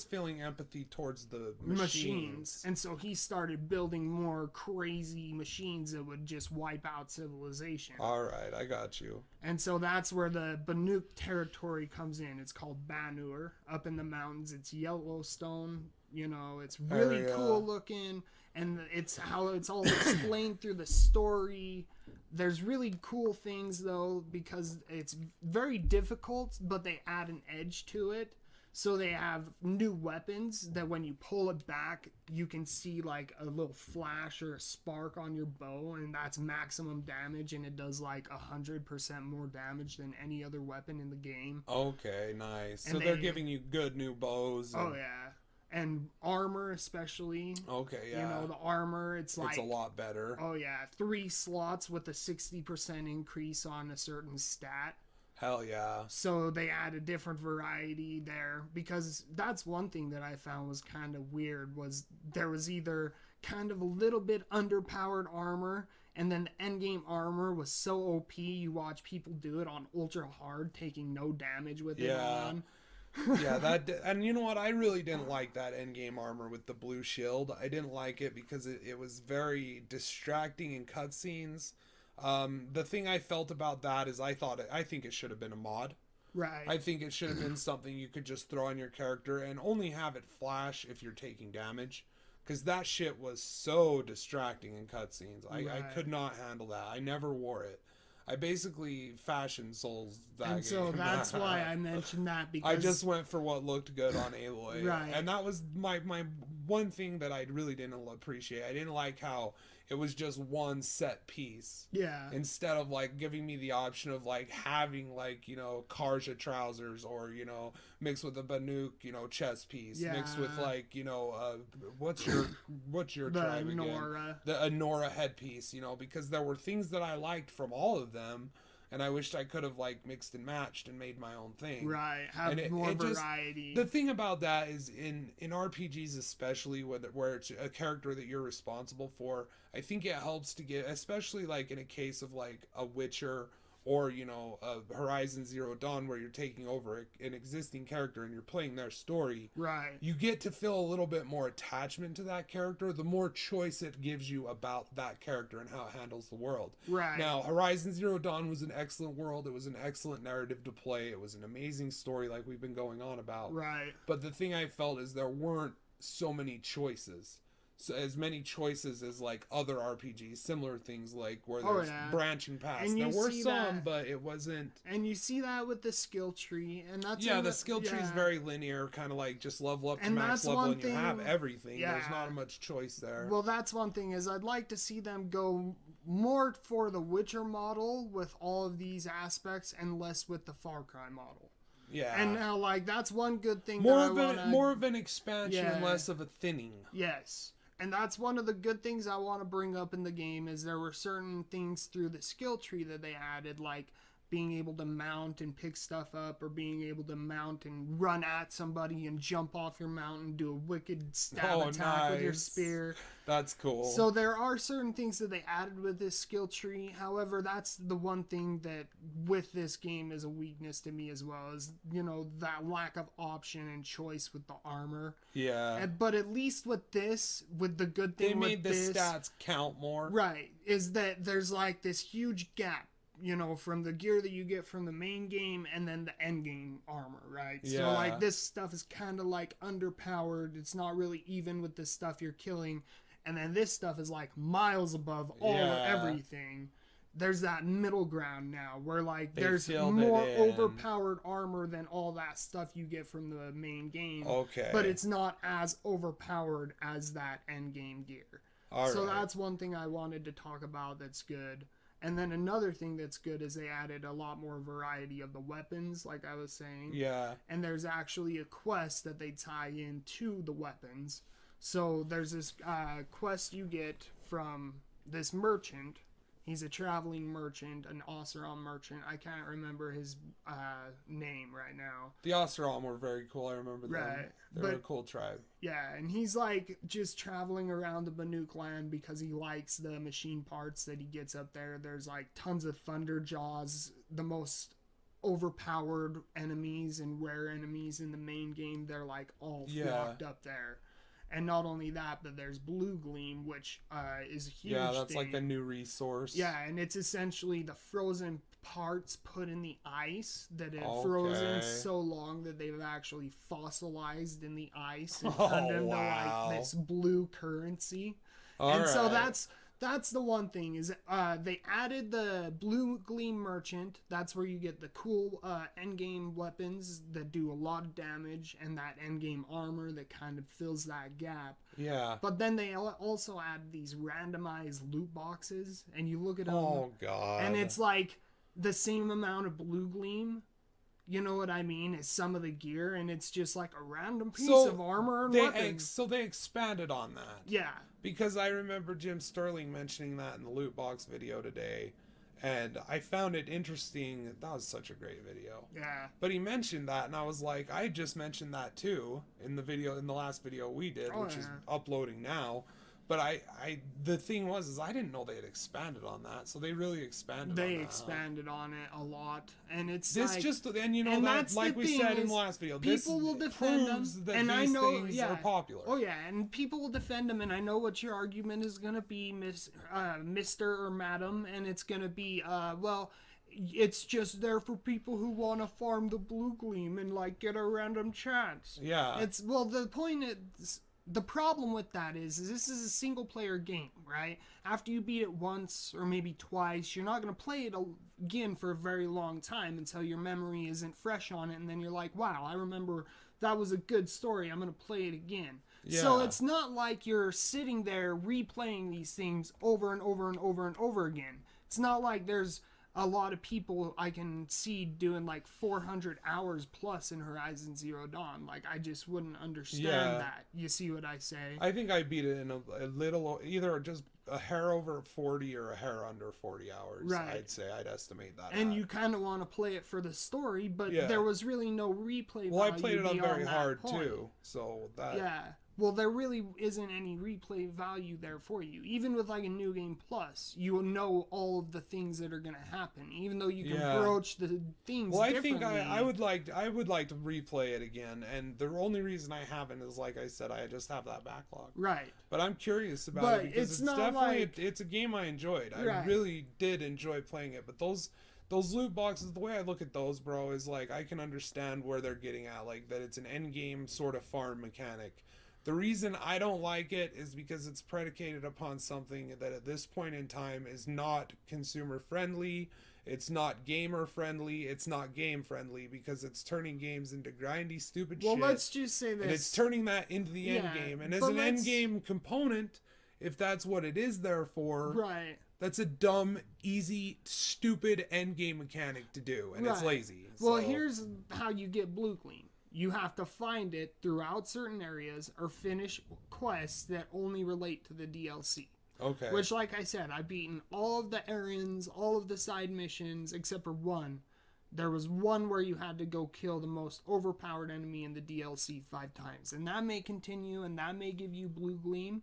[SPEAKER 1] feeling empathy towards the machines.
[SPEAKER 2] And so he started building more crazy machines that would just wipe out civilization.
[SPEAKER 1] All right, I got you.
[SPEAKER 2] And so that's where the Banuk territory comes in. It's called Banur, up in the mountains. It's Yellowstone. You know, it's really cool looking, and it's how it's all explained through the story. There's really cool things, though, because it's very difficult, but they add an edge to it. So they have new weapons that when you pull it back, you can see like a little flash or a spark on your bow, and that's maximum damage, and it does like 100% more damage than any other weapon in the game.
[SPEAKER 1] Okay, nice.
[SPEAKER 2] And
[SPEAKER 1] so they're giving you good new bows.
[SPEAKER 2] Oh, yeah. And armor, especially.
[SPEAKER 1] Okay, yeah.
[SPEAKER 2] You know, the armor, it's like...
[SPEAKER 1] It's a lot better.
[SPEAKER 2] Oh, yeah. 3 slots with a 60% increase on a certain stat.
[SPEAKER 1] Hell yeah.
[SPEAKER 2] So they add a different variety there. Because that's one thing that I found was kind of weird, was there was either kind of a little bit underpowered armor, and then the endgame armor was so OP, you watch people do it on ultra hard, taking no damage with it on.
[SPEAKER 1] Yeah, and you know what? I really didn't like that endgame armor with the blue shield. I didn't like it because it was very distracting in cutscenes. The thing I felt about that is I think it should have been a mod.
[SPEAKER 2] Right.
[SPEAKER 1] I think it should have been something you could just throw on your character and only have it flash if you're taking damage. Because that shit was so distracting in cutscenes. I could not handle that. I never wore it. I basically fashion souls that game.
[SPEAKER 2] And so that's why I mentioned that, because
[SPEAKER 1] I just went for what looked good on Aloy.
[SPEAKER 2] Right.
[SPEAKER 1] And that was my one thing that I really didn't appreciate. I didn't like how it was just one set piece.
[SPEAKER 2] Yeah.
[SPEAKER 1] Instead of like giving me the option of like having like, you know, Karja trousers, or, you know, mixed with a Banuk, you know, chest piece.
[SPEAKER 2] Yeah.
[SPEAKER 1] Mixed with like, you know, what's your tribe again?
[SPEAKER 2] Nora.
[SPEAKER 1] The Anora headpiece, you know, because there were things that I liked from all of them, and I wished I could have like mixed and matched and made my own thing.
[SPEAKER 2] Right, have more variety.
[SPEAKER 1] The thing about that is in RPGs especially, where it's a character that you're responsible for, I think it helps to get, especially like in a case of like a Witcher or, you know, Horizon Zero Dawn, where you're taking over an existing character and you're playing their story.
[SPEAKER 2] Right.
[SPEAKER 1] You get to feel a little bit more attachment to that character, the more choice it gives you about that character and how it handles the world.
[SPEAKER 2] Right.
[SPEAKER 1] Now, Horizon Zero Dawn was an excellent world. It was an excellent narrative to play. It was an amazing story like we've been going on about.
[SPEAKER 2] Right.
[SPEAKER 1] But the thing I felt is there weren't so many choices. So as many choices as like other RPGs, similar things like where there's branching paths. There were some, but it wasn't.
[SPEAKER 2] And you see that with the skill tree, and that's
[SPEAKER 1] the skill tree is very linear, kind of like just level up to
[SPEAKER 2] and
[SPEAKER 1] max level, and you have everything.
[SPEAKER 2] Yeah.
[SPEAKER 1] There's not much choice there.
[SPEAKER 2] Well, that's one thing is I'd like to see them go more for the Witcher model with all of these aspects, and less with the Far Cry model.
[SPEAKER 1] Yeah.
[SPEAKER 2] And now, like, that's one good thing.
[SPEAKER 1] More of an expansion and less of a thinning.
[SPEAKER 2] Yes. And that's one of the good things I want to bring up in the game, is there were certain things through the skill tree that they added, like being able to mount and pick stuff up, or being able to mount and run at somebody and jump off your mount and do a wicked stab attack with your spear.
[SPEAKER 1] That's cool.
[SPEAKER 2] So there are certain things that they added with this skill tree. However, that's the one thing that with this game is a weakness to me as well, is, you know, that lack of option and choice with the armor.
[SPEAKER 1] Yeah.
[SPEAKER 2] But at least with this, with the good thing
[SPEAKER 1] they made the
[SPEAKER 2] this,
[SPEAKER 1] stats count more.
[SPEAKER 2] Right. Is that there's like this huge gap, you know, from the gear that you get from the main game and then the end game armor, right?
[SPEAKER 1] Yeah.
[SPEAKER 2] So like this stuff is kind of like underpowered. It's not really even with the stuff you're killing. And then this stuff is like miles above everything. There's that middle ground now where like there's more overpowered armor than all that stuff you get from the main game.
[SPEAKER 1] Okay.
[SPEAKER 2] But it's not as overpowered as that end game gear. So
[SPEAKER 1] right.
[SPEAKER 2] that's one thing I wanted to talk about that's good. And then another thing that's good is they added a lot more variety of the weapons, like I was saying.
[SPEAKER 1] Yeah.
[SPEAKER 2] And there's actually a quest that they tie in to the weapons. So there's this quest you get from this merchant. He's a traveling merchant, an Oseram merchant. I can't remember his name right now.
[SPEAKER 1] The Oseram were very cool. I remember them.
[SPEAKER 2] Right.
[SPEAKER 1] They were a cool tribe.
[SPEAKER 2] Yeah, and he's like just traveling around the Banuk land because he likes the machine parts that he gets up there. There's like tons of thunder jaws, the most overpowered enemies and rare enemies in the main game. They're like all flocked up there. And not only that, but there's Blue Gleam, which is a huge
[SPEAKER 1] Yeah, that's
[SPEAKER 2] thing.
[SPEAKER 1] like a new resource.
[SPEAKER 2] Yeah, and it's essentially the frozen parts put in the ice that have frozen so long that they've actually fossilized in the ice and turned into like this blue currency. So that's the one thing is they added the Blue Gleam Merchant. That's where you get the cool endgame weapons that do a lot of damage and that endgame armor that kind of fills that gap.
[SPEAKER 1] Yeah.
[SPEAKER 2] But then they also add these randomized loot boxes, and you look at them.
[SPEAKER 1] Oh, God.
[SPEAKER 2] And it's like the same amount of Blue Gleam. You know what I mean? As some of the gear, and it's just like a random piece of armor and weapons.
[SPEAKER 1] So they expanded on that.
[SPEAKER 2] Yeah.
[SPEAKER 1] Because I remember Jim Sterling mentioning that in the loot box video today, and I found it interesting. That was such a great video.
[SPEAKER 2] Yeah.
[SPEAKER 1] But he mentioned that, and I was like, I just mentioned that too in the last video we did, which is uploading now. But the thing was I didn't know they had expanded on that, so they really expanded.
[SPEAKER 2] They
[SPEAKER 1] on that,
[SPEAKER 2] expanded on it a lot, and it's
[SPEAKER 1] this
[SPEAKER 2] like,
[SPEAKER 1] just and you know
[SPEAKER 2] and
[SPEAKER 1] that like we said in the last video,
[SPEAKER 2] people
[SPEAKER 1] this
[SPEAKER 2] will defend them,
[SPEAKER 1] that
[SPEAKER 2] and
[SPEAKER 1] these
[SPEAKER 2] I know
[SPEAKER 1] things are popular.
[SPEAKER 2] Oh yeah, and people will defend them, and I know what your argument is gonna be, Mr. or Madam, and it's gonna be well. It's just there for people who want to farm the Blue Gleam and like get a random chance.
[SPEAKER 1] Yeah.
[SPEAKER 2] It's the point is. The problem with that is this is a single player game, right? After you beat it once or maybe twice, you're not going to play it again for a very long time until your memory isn't fresh on it. And then you're like, wow, I remember that was a good story. I'm going to play it again.
[SPEAKER 1] Yeah.
[SPEAKER 2] So it's not like you're sitting there replaying these things over and over and over and over again. It's not like there's a lot of people I can see doing like 400 hours plus in Horizon Zero Dawn. Like, I just wouldn't understand that. You see what I say?
[SPEAKER 1] I think I beat it in a little, either just a hair over 40 or a hair under 40 hours.
[SPEAKER 2] Right.
[SPEAKER 1] I'd say I'd estimate that.
[SPEAKER 2] And you kind of want to play it for the story, but there was really no replay value.
[SPEAKER 1] Well, I played it on very hard
[SPEAKER 2] point.
[SPEAKER 1] too, so that.
[SPEAKER 2] Yeah. Well, there really isn't any replay value there for you. Even with like a New Game Plus, you will know all of the things that are going to happen, even though you can broach the things
[SPEAKER 1] Well, I
[SPEAKER 2] differently.
[SPEAKER 1] think I would like to replay it again, and the only reason I haven't is, like I said, I just have that backlog.
[SPEAKER 2] Right.
[SPEAKER 1] But I'm curious about it because it's
[SPEAKER 2] not
[SPEAKER 1] definitely
[SPEAKER 2] like,
[SPEAKER 1] it's a game I enjoyed. I really did enjoy playing it, but those loot boxes, the way I look at those, bro, is like I can understand where they're getting at, like that it's an end game sort of farm mechanic. The reason I don't like it is because it's predicated upon something that at this point in time is not consumer friendly, it's not gamer friendly, it's not game friendly, because it's turning games into grindy, stupid shit.
[SPEAKER 2] Well, let's just say this.
[SPEAKER 1] And it's turning that into the end game. And as an end game component, if that's what it is there for,
[SPEAKER 2] right,
[SPEAKER 1] that's a dumb, easy, stupid end game mechanic to do, and it's lazy.
[SPEAKER 2] Well, here's how you get Blue Gleam. You have to find it throughout certain areas or finish quests that only relate to the DLC.
[SPEAKER 1] Okay.
[SPEAKER 2] Which, like I said, I've beaten all of the errands, all of the side missions, except for one. There was one where you had to go kill the most overpowered enemy in the DLC 5 times. And that may continue, and that may give you Blue Gleam.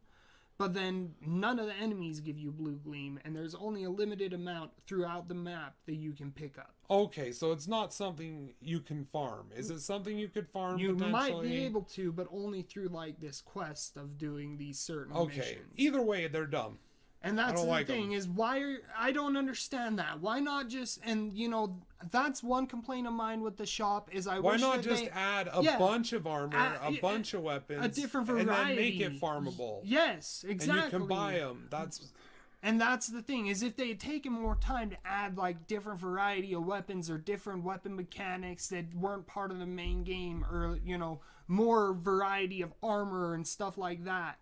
[SPEAKER 2] But then none of the enemies give you Blue Gleam, and there's only a limited amount throughout the map that you can pick up.
[SPEAKER 1] Okay, so it's not something you can farm. Is it something you could farm
[SPEAKER 2] You
[SPEAKER 1] potentially?
[SPEAKER 2] might be able to, but only through like this quest of doing these certain missions.
[SPEAKER 1] Either way, they're dumb.
[SPEAKER 2] And that's the thing is I don't understand that. Why not just, and you know, that's one complaint of mine with the shop is I
[SPEAKER 1] why
[SPEAKER 2] wish
[SPEAKER 1] not
[SPEAKER 2] that
[SPEAKER 1] just add a bunch of armor, a bunch of weapons,
[SPEAKER 2] a different variety,
[SPEAKER 1] and then make it farmable.
[SPEAKER 2] Yes, exactly.
[SPEAKER 1] And you can buy them.
[SPEAKER 2] And that's the thing is if they had taken more time to add like different variety of weapons or different weapon mechanics that weren't part of the main game, or you know, more variety of armor and stuff like that,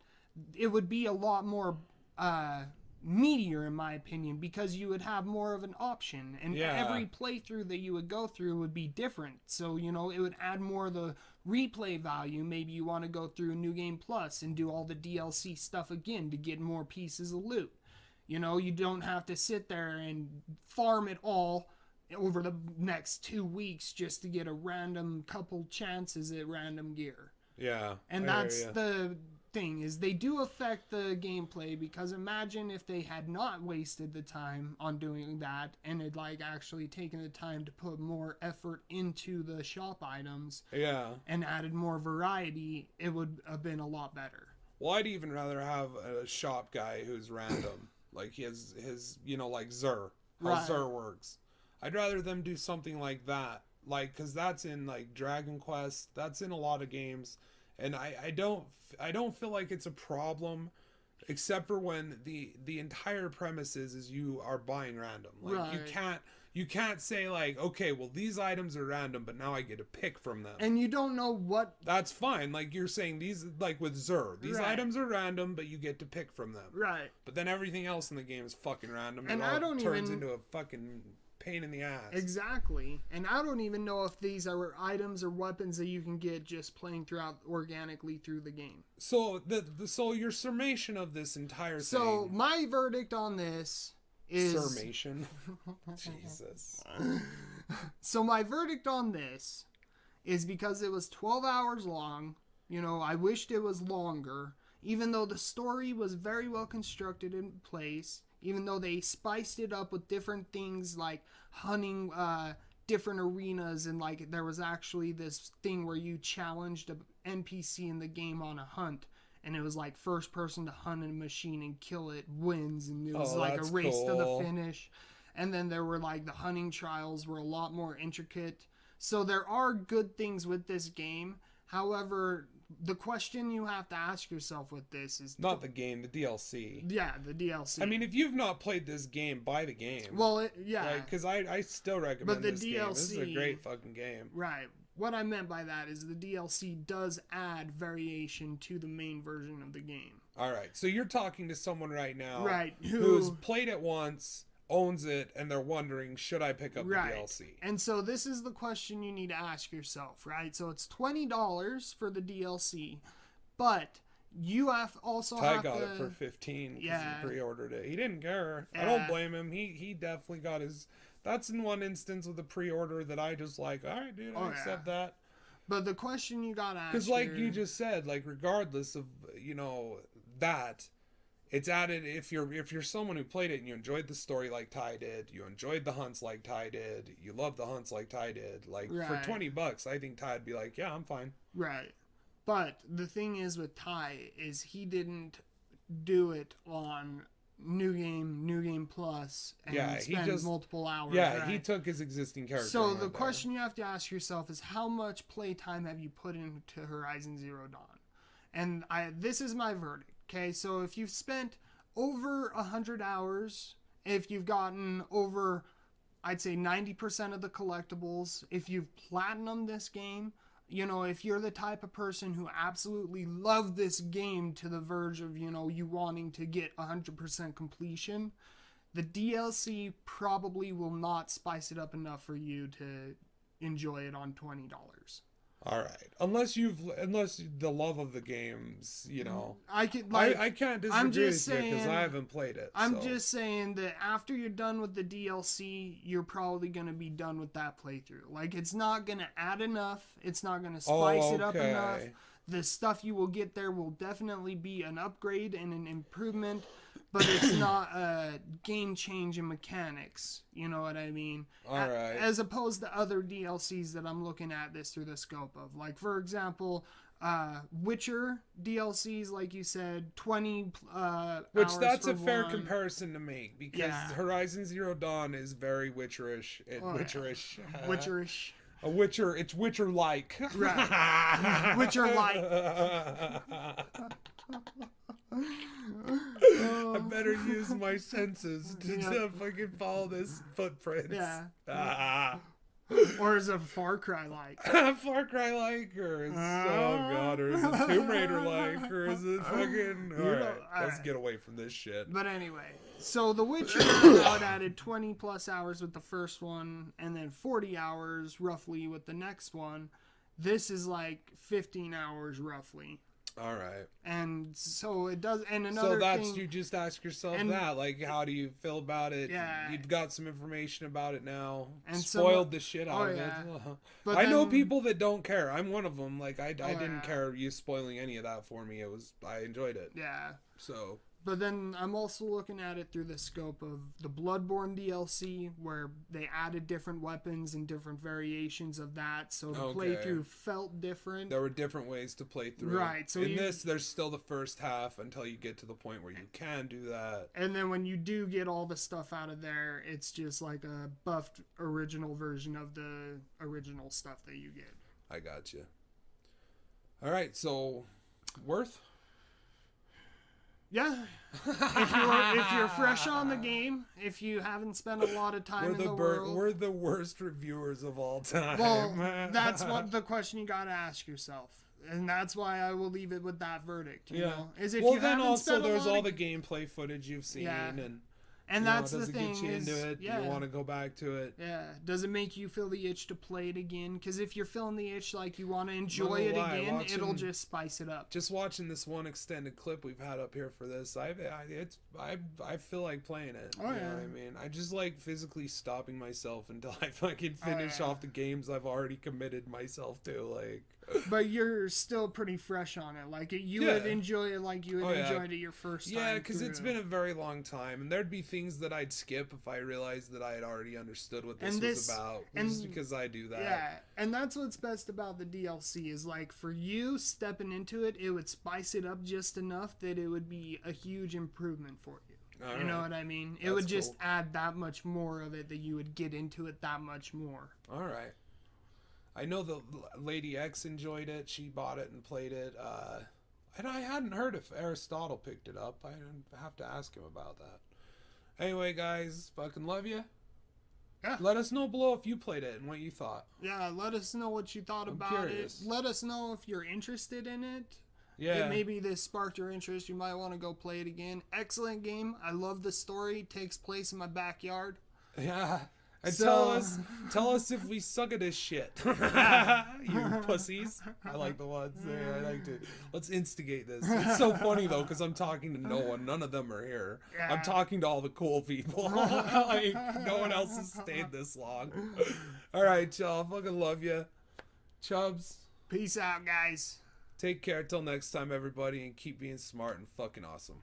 [SPEAKER 2] it would be a lot more meatier in my opinion, because you would have more of an option, and every playthrough that you would go through would be different. So, you know, it would add more of the replay value. Maybe you want to go through New Game Plus and do all the DLC stuff again to get more pieces of loot. You know, you don't have to sit there and farm it all over the next 2 weeks just to get a random couple chances at random gear.
[SPEAKER 1] Yeah.
[SPEAKER 2] And that's the thing, is they do affect the gameplay, because imagine if they had not wasted the time on doing that and had like actually taken the time to put more effort into the shop items and added more variety, it would have been a lot better.
[SPEAKER 1] Well, I'd even rather have a shop guy who's random. Like his you know, like Xur, how Xur works. I'd rather them do something like that, like, because that's in like Dragon Quest, that's in a lot of games. And I don't feel like it's a problem, except for when the entire premise is you are buying random. Like you can't say like, okay, well, these items are random, but now I get to pick from them.
[SPEAKER 2] And you don't know what.
[SPEAKER 1] That's fine. Like you're saying, these, like with Xur, these items are random, but you get to pick from them.
[SPEAKER 2] Right.
[SPEAKER 1] But then everything else in the game is fucking random.
[SPEAKER 2] And
[SPEAKER 1] I don't turns into a fucking pain in the ass.
[SPEAKER 2] Exactly. And I don't even know if these are items or weapons that you can get just playing throughout organically through the game.
[SPEAKER 1] So so your summation of this entire thing.
[SPEAKER 2] So my verdict on this is
[SPEAKER 1] summation. Jesus.
[SPEAKER 2] So my verdict on this is, because it was 12 hours long, you know, I wished it was longer, even though the story was very well constructed in place. Even though they spiced it up with different things like hunting different arenas, and like there was actually this thing where you challenged an NPC in the game on a hunt, and it was like first person to hunt a machine and kill it wins, and it was like a race to the finish. And then there were like the hunting trials were a lot more intricate. So there are good things with this game. However, the question you have to ask yourself with this is...
[SPEAKER 1] Not the game, the DLC.
[SPEAKER 2] Yeah, the DLC.
[SPEAKER 1] I mean, if you've not played this game, buy the game.
[SPEAKER 2] Well, yeah.
[SPEAKER 1] Because I still recommend this
[SPEAKER 2] DLC,
[SPEAKER 1] game. This is a great fucking game.
[SPEAKER 2] Right. What I meant by that is the DLC does add variation to the main version of the game.
[SPEAKER 1] All right. So you're talking to someone right now
[SPEAKER 2] who's
[SPEAKER 1] played it once, owns it, and they're wondering, should I pick up the DLC?
[SPEAKER 2] And so this is the question you need to ask yourself, right? So it's $20 for the DLC, but you also
[SPEAKER 1] Ty
[SPEAKER 2] have
[SPEAKER 1] got
[SPEAKER 2] to...
[SPEAKER 1] it for $15 because he pre-ordered it. He didn't care. I don't blame him. He definitely got his... That's in one instance with the pre-order that I just like, all right, dude, I accept that.
[SPEAKER 2] But the question you gotta ask...
[SPEAKER 1] Because like you just said, like regardless of, you know, that... It's added, if you're someone who played it and you enjoyed the story like Ty did, you enjoyed the hunts like Ty did, you love the hunts like Ty did, like for $20, I think Ty'd be like, yeah, I'm fine.
[SPEAKER 2] Right. But the thing is with Ty is he didn't do it on New Game Plus and spend multiple hours.
[SPEAKER 1] Yeah, he took his existing character.
[SPEAKER 2] So the question you have to ask yourself is, how much playtime have you put into Horizon Zero Dawn? And this is my verdict. Okay, so if you've spent over 100 hours, if you've gotten over, I'd say 90% of the collectibles, if you've platinumed this game, you know, if you're the type of person who absolutely loved this game to the verge of, you know, you wanting to get 100% completion, the DLC probably will not spice it up enough for you to enjoy it on $20.
[SPEAKER 1] All right, unless the love of the games, you know,
[SPEAKER 2] I can't
[SPEAKER 1] disagree with you because I haven't played it.
[SPEAKER 2] I'm just saying that after you're done with the DLC, you're probably gonna be done with that playthrough. Like, it's not gonna add enough. It's not gonna spice it up enough. The stuff you will get there will definitely be an upgrade and an improvement, but it's not a game change in mechanics. You know what I mean?
[SPEAKER 1] All right.
[SPEAKER 2] As opposed to other DLCs that I'm looking at this through the scope of. Like, for example, Witcher DLCs, like you said, 20
[SPEAKER 1] Which
[SPEAKER 2] hours
[SPEAKER 1] that's
[SPEAKER 2] for
[SPEAKER 1] a fair
[SPEAKER 2] one.
[SPEAKER 1] comparison to make, because Horizon Zero Dawn is very Witcherish. Witcherish.
[SPEAKER 2] Witcherish.
[SPEAKER 1] A Witcher, it's Witcher-like.
[SPEAKER 2] Right. Witcher-like.
[SPEAKER 1] I better use my senses to fucking follow this footprint.
[SPEAKER 2] Yeah. Or is it Far Cry like?
[SPEAKER 1] Far Cry like, or is oh god, or is it Tomb Raider like, or is it fucking? All right, let's get away from this shit.
[SPEAKER 2] But anyway, so The Witcher, it added 20 plus hours with the first one, and then 40 hours roughly with the next one. This is like 15 hours roughly.
[SPEAKER 1] All right.
[SPEAKER 2] And so it does. And another
[SPEAKER 1] so that's
[SPEAKER 2] thing,
[SPEAKER 1] you just ask yourself that, like, how do you feel about it?
[SPEAKER 2] Yeah.
[SPEAKER 1] You've got some information about it now.
[SPEAKER 2] And
[SPEAKER 1] spoiled the shit out of it.
[SPEAKER 2] But
[SPEAKER 1] I know people that don't care. I'm one of them. Like I didn't
[SPEAKER 2] yeah.
[SPEAKER 1] care you spoiling any of that for me. I enjoyed it.
[SPEAKER 2] Yeah.
[SPEAKER 1] So.
[SPEAKER 2] But then I'm also looking at it through the scope of the Bloodborne DLC, where they added different weapons and different variations of that, so the playthrough felt different.
[SPEAKER 1] There were different ways to play through.
[SPEAKER 2] Right. So
[SPEAKER 1] in this, there's still the first half until you get to the point where you can do that.
[SPEAKER 2] And then when you do get all the stuff out of there, it's just like a buffed original version of the original stuff that you get.
[SPEAKER 1] I got you. All right, so worth?
[SPEAKER 2] Yeah, if you're fresh on the game, if you haven't spent a lot of time in the world,
[SPEAKER 1] we're the worst reviewers of all time.
[SPEAKER 2] Well, that's what the question you gotta ask yourself, and that's why I will leave it with that verdict. You know, is if you
[SPEAKER 1] then
[SPEAKER 2] haven't
[SPEAKER 1] also
[SPEAKER 2] spent
[SPEAKER 1] there's all the gameplay footage you've seen,
[SPEAKER 2] and that's
[SPEAKER 1] does
[SPEAKER 2] the
[SPEAKER 1] it
[SPEAKER 2] thing
[SPEAKER 1] get you
[SPEAKER 2] is,
[SPEAKER 1] into it? Do you want to go back to it?
[SPEAKER 2] Yeah. Does it make you feel the itch to play it again? Because if you're feeling the itch, like you want to enjoy it again, it'll just spice it up.
[SPEAKER 1] Just watching this one extended clip we've had up here for this, I feel like playing it.
[SPEAKER 2] Oh,
[SPEAKER 1] you know what I mean? I just like physically stopping myself until I fucking finish off the games I've already committed myself to. Like.
[SPEAKER 2] But you're still pretty fresh on it. Like you would enjoy it like you would enjoyed it your first time.
[SPEAKER 1] Yeah, because it's been a very long time, and there'd be things that I'd skip if I realized that I had already understood what this was about. Just because I do that.
[SPEAKER 2] Yeah, and that's what's best about the DLC is like for you stepping into it, it would spice it up just enough that it would be a huge improvement for you. You know what I mean? It would just add that much more of it that you would get into it that much more.
[SPEAKER 1] All right. I know the Lady X enjoyed it. She bought it and played it. And I hadn't heard if Aristotle picked it up. I have to ask him about that. Anyway, guys, fucking love you. Yeah. Let us know below if you played it and what you thought.
[SPEAKER 2] Yeah, let us know what you thought about it. Let us know if you're interested in it. Yeah. If maybe this sparked your interest. You might want to go play it again. Excellent game. I love the story. It takes place in my backyard.
[SPEAKER 1] Yeah. And tell us if we suck at this shit. You pussies. I like the ones there. I like to. Let's instigate this. It's so funny though, because I'm talking to no one. None of them are here. Yeah. I'm talking to all the cool people. Like no one else has stayed this long. All right, y'all. Fucking love you, Chubbz.
[SPEAKER 2] Peace out, guys.
[SPEAKER 1] Take care. Till next time, everybody, and keep being smart and fucking awesome.